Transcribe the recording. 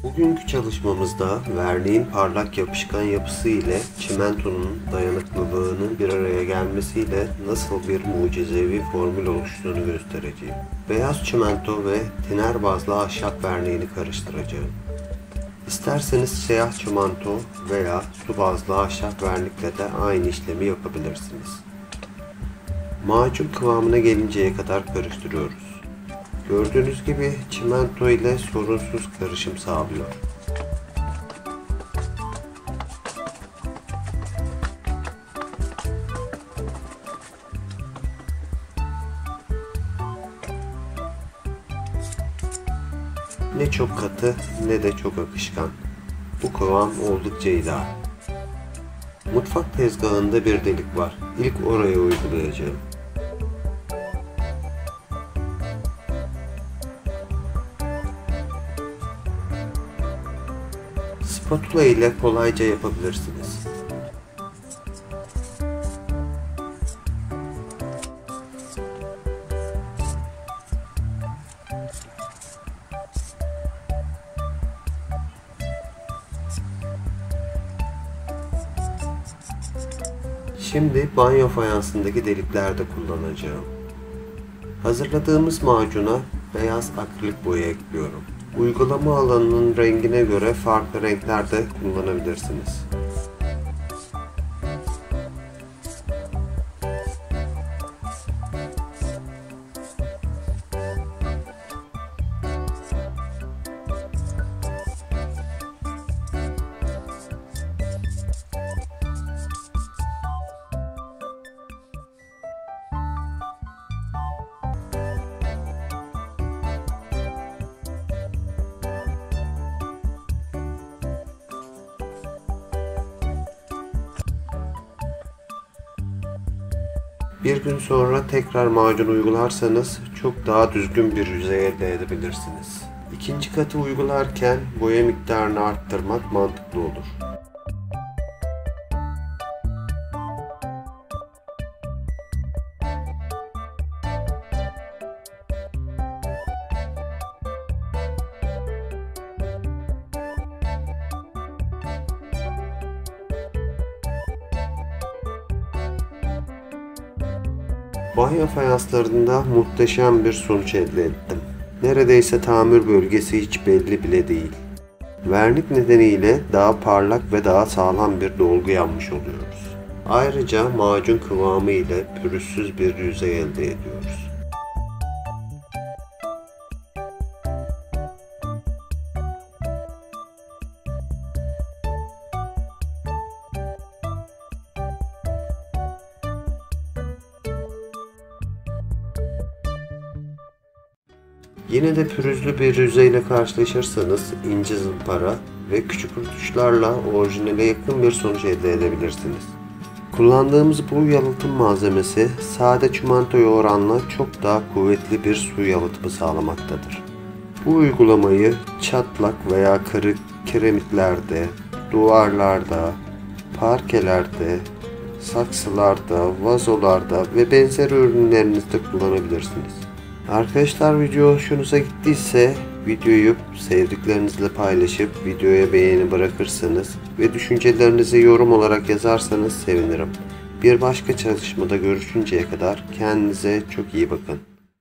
Bugünkü çalışmamızda verniğin parlak yapışkan yapısı ile çimentonun dayanıklılığının bir araya gelmesiyle nasıl bir mucizevi formül oluştuğunu göstereceğim. Beyaz çimento ve tiner bazlı ahşap verniğini karıştıracağım. İsterseniz siyah çimento veya su bazlı ahşap vernikle de aynı işlemi yapabilirsiniz. Macun kıvamına gelinceye kadar karıştırıyoruz. Gördüğünüz gibi çimento ile sorunsuz karışım sağlıyor. Ne çok katı ne de çok akışkan. Bu kıvam oldukça ideal. Mutfak tezgahında bir delik var. İlk oraya uygulayacağım. Spatula ile kolayca yapabilirsiniz. Şimdi banyo fayansındaki deliklerde kullanacağım. Hazırladığımız macuna beyaz akrilik boya ekliyorum. Uygulama alanının rengine göre farklı renklerde kullanabilirsiniz. Bir gün sonra tekrar macun uygularsanız çok daha düzgün bir yüzey elde edebilirsiniz. İkinci katı uygularken boya miktarını arttırmak mantıklı olur. Banyo fayanslarında muhteşem bir sonuç elde ettim. Neredeyse tamir bölgesi hiç belli bile değil. Vernik nedeniyle daha parlak ve daha sağlam bir dolgu yapmış oluyoruz. Ayrıca macun kıvamı ile pürüzsüz bir yüzey elde ediyoruz. Yine de pürüzlü bir yüzeyle karşılaşırsanız ince zımpara ve küçük rötuşlarla orijinale yakın bir sonuç elde edebilirsiniz. Kullandığımız bu yalıtım malzemesi sade çimentoya oranla çok daha kuvvetli bir su yalıtımı sağlamaktadır. Bu uygulamayı çatlak veya kırık kiremitlerde, duvarlarda, parkelerde, saksılarda, vazolarda ve benzeri ürünlerinizde kullanabilirsiniz. Arkadaşlar, video hoşunuza gittiyse videoyu sevdiklerinizle paylaşıp videoya beğeni bırakırsanız ve düşüncelerinizi yorum olarak yazarsanız sevinirim. Bir başka çalışmada görüşünceye kadar kendinize çok iyi bakın.